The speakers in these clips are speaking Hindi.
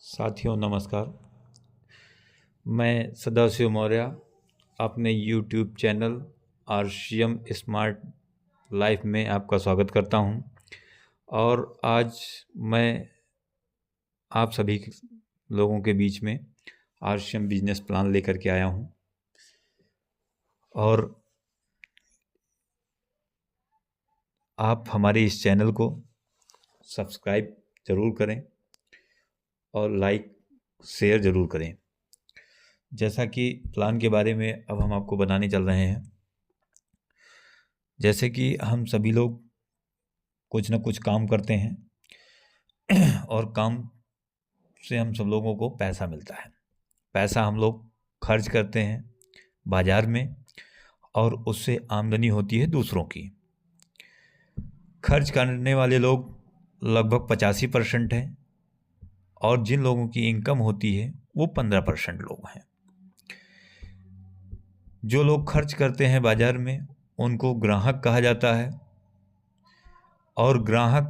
साथियों नमस्कार। मैं सदाशिव मौर्य अपने YouTube channel RCM smart life में आपका स्वागत करता हूं। और आज मैं आप सभी लोगों के बीच में आरसीएम बिजनेस प्लान लेकर के आया हूं। और आप हमारे इस चैनल को सब्सक्राइब ज़रूर करें और लाइक शेयर ज़रूर करें। जैसा कि प्लान के बारे में अब हम आपको बताने चल रहे हैं। जैसे कि हम सभी लोग कुछ ना कुछ काम करते हैं और काम से हम सब लोगों को पैसा मिलता है। पैसा हम लोग खर्च करते हैं बाज़ार में और उससे आमदनी होती है दूसरों की। खर्च करने वाले लोग लगभग 85% हैं और जिन लोगों की इनकम होती है वो 15% लोग हैं। जो लोग खर्च करते हैं बाज़ार में उनको ग्राहक कहा जाता है और ग्राहक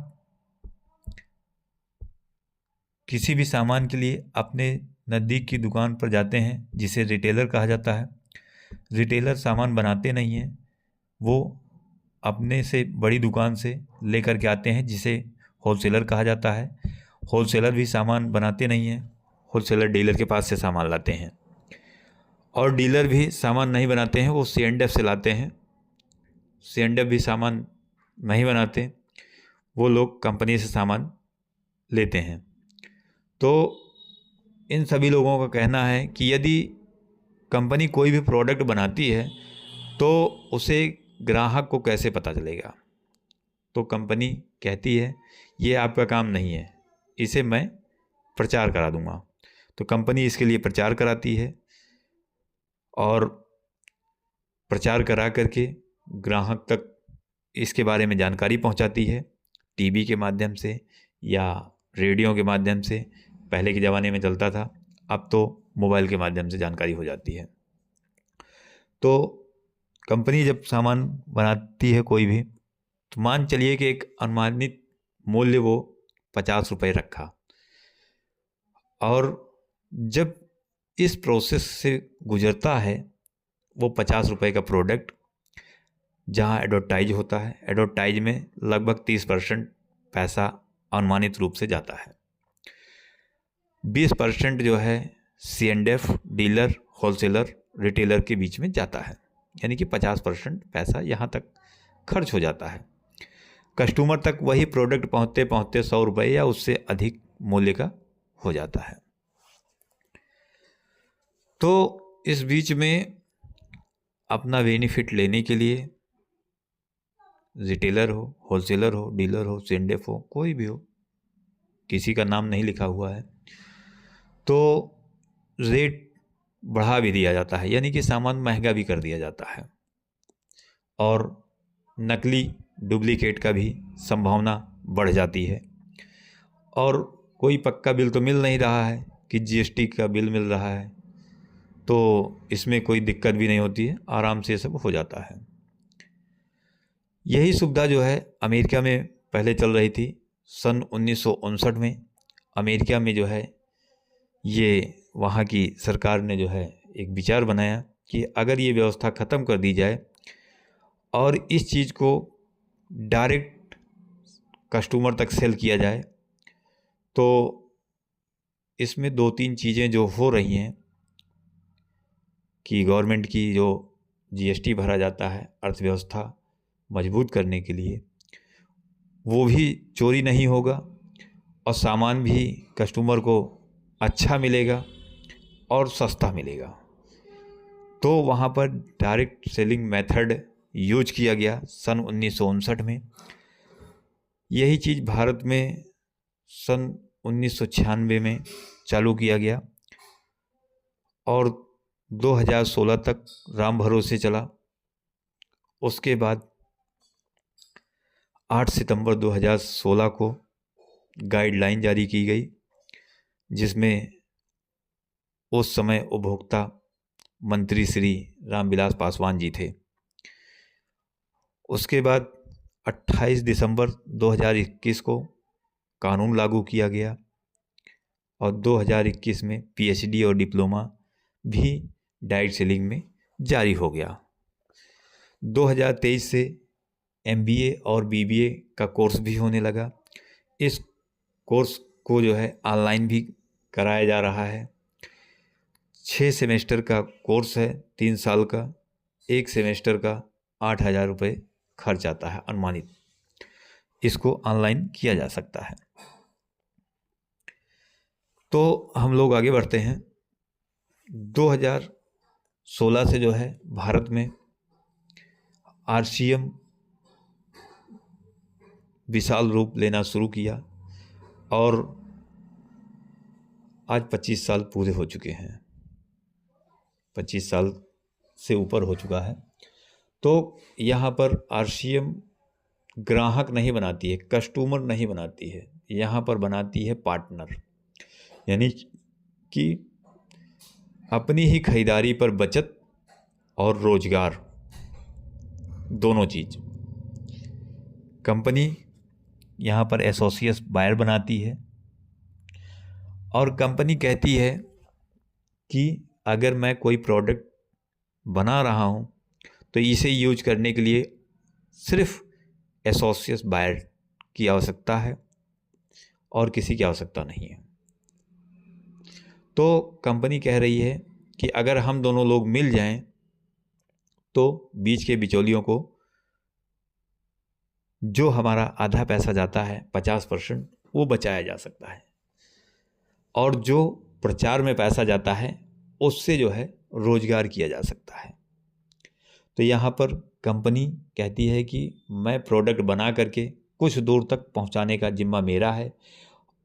किसी भी सामान के लिए अपने नज़दीक की दुकान पर जाते हैं जिसे रिटेलर कहा जाता है। रिटेलर सामान बनाते नहीं हैं, वो अपने से बड़ी दुकान से लेकर के आते हैं जिसे होलसेलर कहा जाता है। होलसेलर भी सामान बनाते नहीं हैं, होलसेलर डीलर के पास से सामान लाते हैं। और डीलर भी सामान नहीं बनाते हैं, वो C&F से लाते हैं। C&F भी सामान नहीं बनाते, वो लोग कंपनी से सामान लेते हैं। तो इन सभी लोगों का कहना है कि यदि कंपनी कोई भी प्रोडक्ट बनाती है तो उसे ग्राहक को कैसे पता चलेगा। तो कंपनी कहती है ये आपका काम नहीं है, इसे मैं प्रचार करा दूंगा। तो कंपनी इसके लिए प्रचार कराती है और प्रचार करा करके ग्राहक तक इसके बारे में जानकारी पहुंचाती है, टीवी के माध्यम से या रेडियो के माध्यम से। पहले के ज़माने में चलता था, अब तो मोबाइल के माध्यम से जानकारी हो जाती है। तो कंपनी जब सामान बनाती है कोई भी, तो मान चलिए कि एक अनुमानित मूल्य वो 50 रुपये रखा, और जब इस प्रोसेस से गुजरता है वो 50 रुपये का प्रोडक्ट जहाँ एडवर्टाइज होता है, एडवर्टाइज में लगभग 30% पैसा अनुमानित रूप से जाता है। 20% जो है C&F, डीलर, होलसेलर, रिटेलर के बीच में जाता है, यानी कि 50% पैसा यहाँ तक खर्च हो जाता है। कस्टमर तक वही प्रोडक्ट पहुँचते पहुँचते 100 रुपये या उससे अधिक मूल्य का हो जाता है। तो इस बीच में अपना बेनिफिट लेने के लिए रिटेलर हो, होलसेलर हो, डीलर हो, C&F हो, कोई भी हो, किसी का नाम नहीं लिखा हुआ है, तो रेट बढ़ा भी दिया जाता है, यानी कि सामान महंगा भी कर दिया जाता है। और नकली डुप्लीकेट का भी संभावना बढ़ जाती है। और कोई पक्का बिल तो मिल नहीं रहा है कि GST का बिल मिल रहा है, तो इसमें कोई दिक्कत भी नहीं होती है, आराम से सब हो जाता है। यही सुविधा जो है अमेरिका में पहले चल रही थी। सन 1959 में अमेरिका में जो है ये वहाँ की सरकार ने जो है एक विचार बनाया कि अगर ये व्यवस्था ख़त्म कर दी जाए और इस चीज़ को डायरेक्ट कस्टमर तक सेल किया जाए, तो इसमें 2-3 चीज़ें जो हो रही हैं कि गवर्नमेंट की जो GST भरा जाता है अर्थव्यवस्था मजबूत करने के लिए, वो भी चोरी नहीं होगा और सामान भी कस्टमर को अच्छा मिलेगा और सस्ता मिलेगा। तो वहाँ पर डायरेक्ट सेलिंग मेथड यूज किया गया सन 1959 में। यही चीज़ भारत में सन 1996 में चालू किया गया और 2016 तक राम भरोसे चला। उसके बाद 8 सितंबर 2016 को गाइडलाइन जारी की गई, जिसमें उस समय उपभोक्ता मंत्री श्री रामविलास पासवान जी थे। उसके बाद 28 दिसंबर 2021 को कानून लागू किया गया और 2021 में पीएचडी और डिप्लोमा भी डायरेक्ट सेलिंग में जारी हो गया। 2023 से एमबीए और बीबीए का कोर्स भी होने लगा। इस कोर्स को जो है ऑनलाइन भी कराया जा रहा है। 6 सेमेस्टर का कोर्स है, 3 साल का। 1 सेमेस्टर का 8,000 रुपये खर्च आता है अनुमानित। इसको ऑनलाइन किया जा सकता है। तो हम लोग आगे बढ़ते हैं। 2016 से जो है भारत में आरसीएम विशाल रूप लेना शुरू किया और आज 25 साल पूरे हो चुके हैं। 25 साल से ऊपर हो चुका है। तो यहाँ पर आरसीएम ग्राहक नहीं बनाती है, कस्टमर नहीं बनाती है, यहाँ पर बनाती है पार्टनर। यानी कि अपनी ही खरीदारी पर बचत और रोजगार दोनों चीज। कंपनी यहाँ पर एसोसिएट बायर बनाती है और कंपनी कहती है कि अगर मैं कोई प्रोडक्ट बना रहा हूँ तो इसे यूज करने के लिए सिर्फ एसोसिएट बायर की आवश्यकता है और किसी की आवश्यकता नहीं है। तो कंपनी कह रही है कि अगर हम दोनों लोग मिल जाएं तो बीच के बिचौलियों को जो हमारा आधा पैसा जाता है 50% वो बचाया जा सकता है और जो प्रचार में पैसा जाता है उससे जो है रोजगार किया जा सकता है। तो यहाँ पर कंपनी कहती है कि मैं प्रोडक्ट बना करके कुछ दूर तक पहुँचाने का जिम्मा मेरा है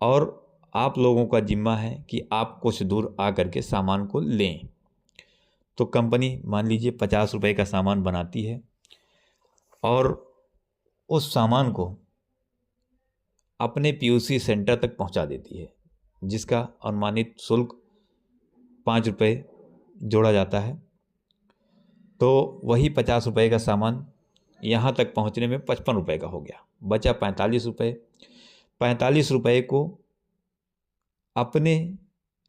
और आप लोगों का जिम्मा है कि आप कुछ दूर आ करके सामान को लें। तो कंपनी मान लीजिए 50 रुपये का सामान बनाती है और उस सामान को अपने पीयूसी सेंटर तक पहुंचा देती है, जिसका अनुमानित शुल्क 5 रुपये जोड़ा जाता है। तो वही 50 रुपये का सामान यहाँ तक पहुँचने में 55 रुपये का हो गया, बचा 45 रुपये। 45 रुपये को अपने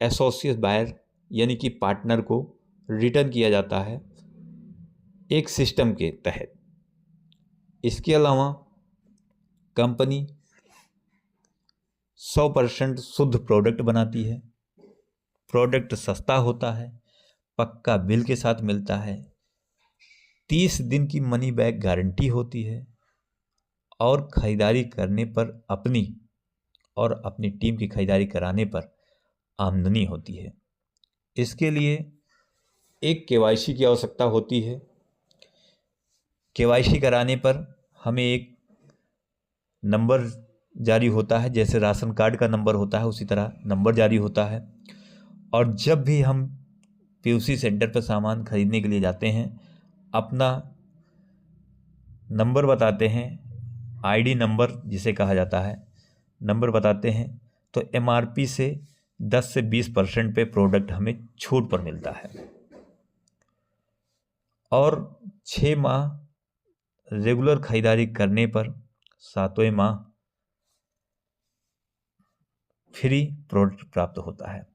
एसोसिएट बायर यानी कि पार्टनर को रिटर्न किया जाता है एक सिस्टम के तहत। इसके अलावा कंपनी 100% शुद्ध प्रोडक्ट बनाती है। प्रोडक्ट सस्ता होता है, पक्का बिल के साथ मिलता है, 30 दिन की मनी बैक गारंटी होती है और ख़रीदारी करने पर अपनी और अपनी टीम की खरीदारी कराने पर आमदनी होती है। इसके लिए एक केवाईसी की आवश्यकता होती है। केवाईसी कराने पर हमें एक नंबर जारी होता है, जैसे राशन कार्ड का नंबर होता है उसी तरह नंबर जारी होता है। और जब भी हम पीयूसी सेंटर पर सामान खरीदने के लिए जाते हैं, अपना नंबर बताते हैं, आईडी नंबर जिसे कहा जाता है, नंबर बताते हैं तो एमआरपी से 10 से 20% पे प्रोडक्ट हमें छूट पर मिलता है और 6 माह रेगुलर खरीदारी करने पर 7वें माह फ्री प्रोडक्ट प्राप्त होता है।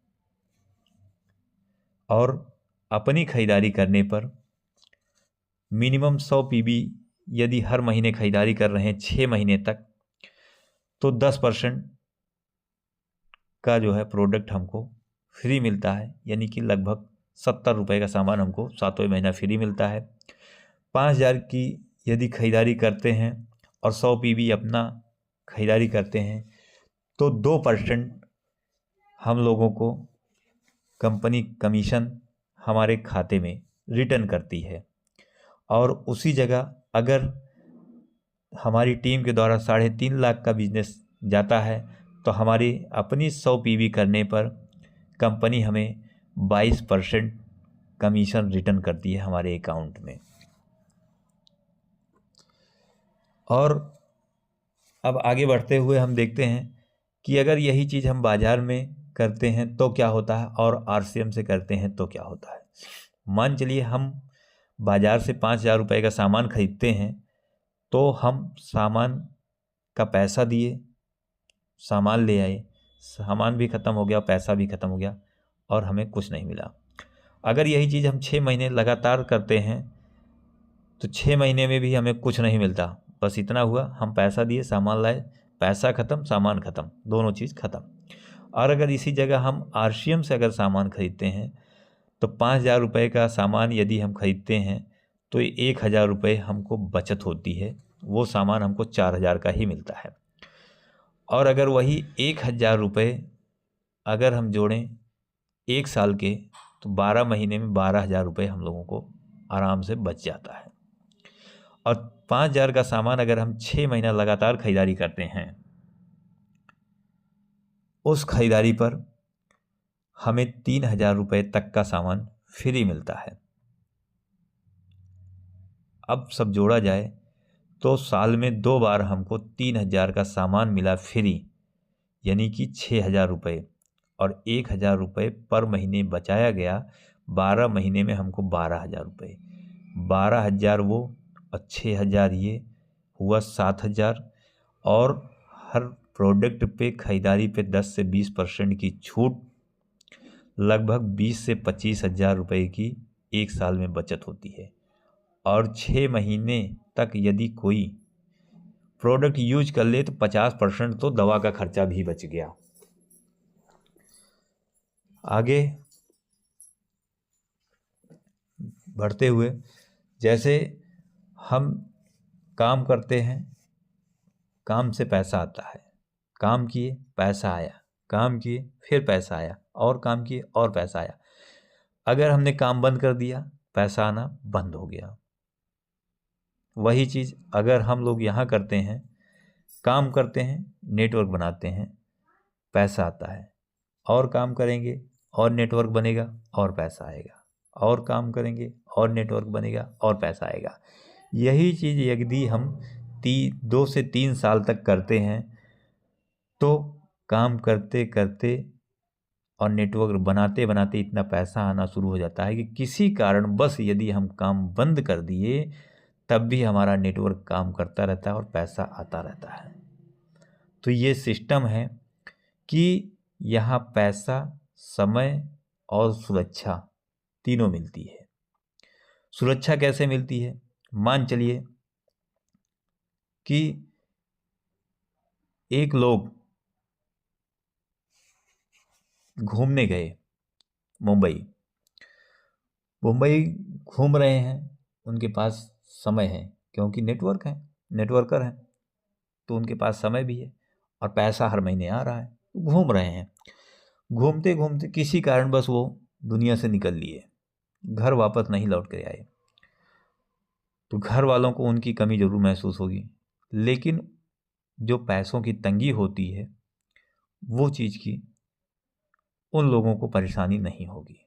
और अपनी खरीदारी करने पर मिनिमम 100 पीबी यदि हर महीने खरीदारी कर रहे हैं 6 महीने तक, तो 10% का जो है प्रोडक्ट हमको फ्री मिलता है। यानी कि लगभग 70 रुपये का सामान हमको 7वें महीना फ्री मिलता है। 5,000 की यदि खरीदारी करते हैं और 100 पीबी अपना खरीदारी करते हैं तो 2% हम लोगों को कंपनी कमीशन हमारे खाते में रिटर्न करती है। और उसी जगह अगर हमारी टीम के द्वारा 3.5 लाख का बिजनेस जाता है तो हमारी अपनी 100 पीवी करने पर कंपनी हमें 22% कमीशन रिटर्न करती है हमारे अकाउंट में। और अब आगे बढ़ते हुए हम देखते हैं कि अगर यही चीज़ हम बाज़ार में करते हैं तो क्या होता है और आरसीएम से करते हैं तो क्या होता है। मान चलिए हम बाज़ार से 5,000 रुपये का सामान खरीदते हैं तो हम सामान का पैसा दिए, सामान ले आए, सामान भी ख़त्म हो गया, पैसा भी ख़त्म हो गया और हमें कुछ नहीं मिला। अगर यही चीज़ हम 6 महीने लगातार करते हैं तो 6 महीने में भी हमें कुछ नहीं मिलता। बस इतना हुआ, हम पैसा दिए, सामान लाए, पैसा ख़त्म, सामान ख़त्म, दोनों चीज़ ख़त्म। और अगर इसी जगह हम RCM से अगर सामान खरीदते हैं तो 5,000 रुपये का सामान यदि हम खरीदते हैं तो 1,000 रुपये हमको बचत होती है, वो सामान हमको 4,000 का ही मिलता है। और अगर वही 1,000 रुपये अगर हम जोड़ें 1 साल के तो 12 महीने में 12,000 रुपये हम लोगों को आराम से बच जाता है। और 5,000 का सामान अगर हम 6 महीना लगातार खरीदारी करते हैं, उस खरीदारी पर हमें 3,000 रुपये तक का सामान फ्री मिलता है। अब सब जोड़ा जाए तो साल में 2 बार हमको 3,000 का सामान मिला फ्री, यानी कि 6,000 रुपये, और 1,000 रुपये पर महीने बचाया गया। 12 महीने में हमको 12,000 रुपये, 12,000 वो और 6,000 ये हुआ 7,000। और हर प्रोडक्ट पे खरीदारी पे 10 से 20% की छूट, लगभग 20 से 25,000 रुपये की एक साल में बचत होती है। और 6 महीने तक यदि कोई प्रोडक्ट यूज कर ले तो 50% तो दवा का खर्चा भी बच गया। आगे बढ़ते हुए, जैसे हम काम करते हैं, काम से पैसा आता है, काम किए पैसा आया, काम किए फिर पैसा आया, और काम किए और पैसा आया। अगर हमने काम बंद कर दिया, पैसा आना बंद हो गया। वही चीज़ अगर हम लोग यहाँ करते हैं, काम करते हैं, नेटवर्क बनाते हैं, पैसा आता है, और काम करेंगे और नेटवर्क बनेगा और पैसा आएगा, और काम करेंगे और नेटवर्क बनेगा और पैसा आएगा। यही चीज़ यदि हम 2 से 3 साल तक करते हैं तो काम करते करते और नेटवर्क बनाते बनाते इतना पैसा आना शुरू हो जाता है कि किसी कारण बस यदि हम काम बंद कर दिए तब भी हमारा नेटवर्क काम करता रहता है और पैसा आता रहता है। तो ये सिस्टम है कि यहाँ पैसा, समय और सुरक्षा तीनों मिलती है। सुरक्षा कैसे मिलती है? मान चलिए कि एक लोग घूमने गए मुंबई घूम रहे हैं, उनके पास समय है क्योंकि नेटवर्कर हैं, तो उनके पास समय भी है और पैसा हर महीने आ रहा है, घूम रहे हैं। घूमते घूमते किसी कारणवश वो दुनिया से निकल लिए, घर वापस नहीं लौट कर आए, तो घर वालों को उनकी कमी जरूर महसूस होगी, लेकिन जो पैसों की तंगी होती है वो चीज़ की उन लोगों को परेशानी नहीं होगी,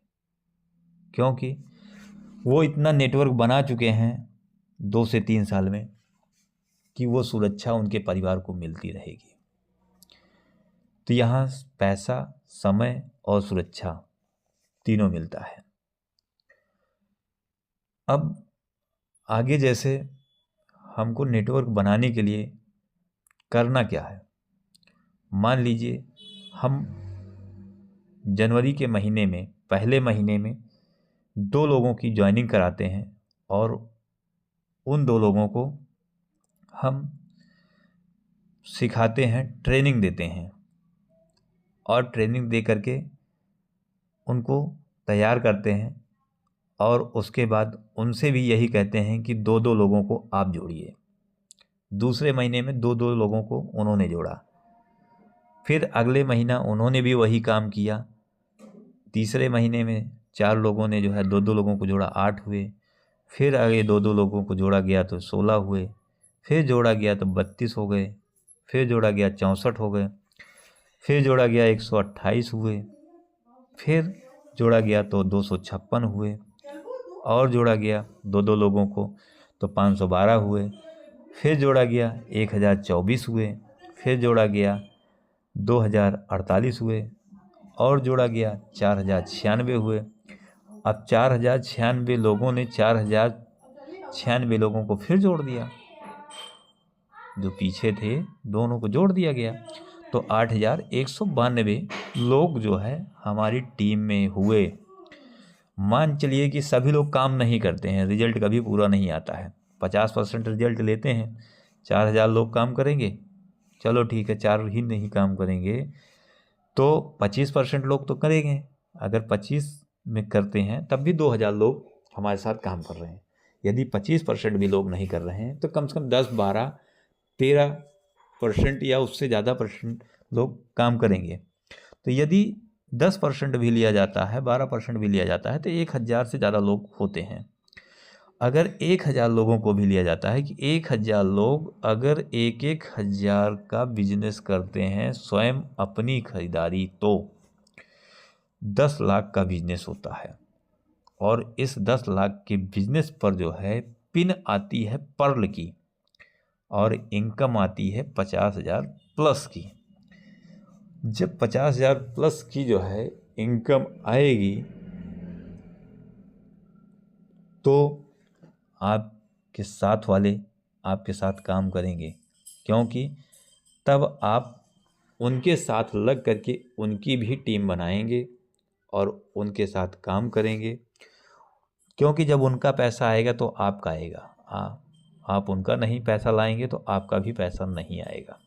क्योंकि वो इतना नेटवर्क बना चुके हैं 2 से 3 साल में कि वो सुरक्षा उनके परिवार को मिलती रहेगी। तो यहाँ पैसा, समय और सुरक्षा तीनों मिलता है। अब आगे जैसे हमको नेटवर्क बनाने के लिए करना क्या है, मान लीजिए हम जनवरी के महीने में, पहले महीने में 2 लोगों की ज्वाइनिंग कराते हैं और उन 2 लोगों को हम सिखाते हैं, ट्रेनिंग देते हैं, और ट्रेनिंग दे करके उनको तैयार करते हैं, और उसके बाद उनसे भी यही कहते हैं कि 2-2 लोगों को आप जोड़िए। दूसरे महीने में 2-2 लोगों को उन्होंने जोड़ा, फिर अगले महीना उन्होंने भी वही काम किया। तीसरे महीने में 4 लोगों ने जो है 2-2 लोगों को जोड़ा, 8 हुए। फिर आगे 2-2 लोगों को जोड़ा गया तो 16 हुए, फिर जोड़ा गया तो 32 हो गए, फिर जोड़ा गया 64 हो गए, फिर जोड़ा गया 128 हुए, फिर जोड़ा गया तो 256 हुए, और जोड़ा गया 2-2 लोगों को तो 512 हुए, फिर जोड़ा गया 1024 हुए, फिर जोड़ा गया 2048 हुए, और जोड़ा गया 4096 हुए। अब 4096 लोगों ने 4096 लोगों को फिर जोड़ दिया, जो पीछे थे दोनों को जोड़ दिया गया, तो 8,192 लोग जो है हमारी टीम में हुए। मान चलिए कि सभी लोग काम नहीं करते हैं, रिजल्ट कभी पूरा नहीं आता है। 50% रिजल्ट लेते हैं, 4,000 लोग काम करेंगे, चलो ठीक है 4 ही नहीं काम करेंगे तो 25% लोग तो करेंगे। अगर 25 में करते हैं तब भी 2,000 लोग हमारे साथ काम कर रहे हैं। यदि 25% भी लोग नहीं कर रहे हैं तो कम से कम 10, 12, 13% या उससे ज़्यादा परसेंट लोग काम करेंगे। तो यदि 10% भी लिया जाता है, 12% भी लिया जाता है तो 1,000 से ज़्यादा लोग होते हैं। अगर 1,000 लोगों को भी लिया जाता है कि 1,000 लोग अगर 1,000 का बिजनेस करते हैं स्वयं अपनी खरीदारी, तो 10 लाख का बिजनेस होता है। और इस 10 लाख के बिजनेस पर जो है पिन आती है पर्ल की और इनकम आती है 50,000 प्लस की। जब 50,000 प्लस की जो है इनकम आएगी तो आपके साथ वाले आपके साथ काम करेंगे, क्योंकि तब आप उनके साथ लग करके उनकी भी टीम बनाएंगे और उनके साथ काम करेंगे। क्योंकि जब उनका पैसा आएगा तो आपका आएगा, आप उनका नहीं पैसा लाएंगे तो आपका भी पैसा नहीं आएगा।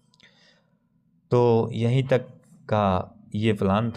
तो यहीं तक का ये प्लान था।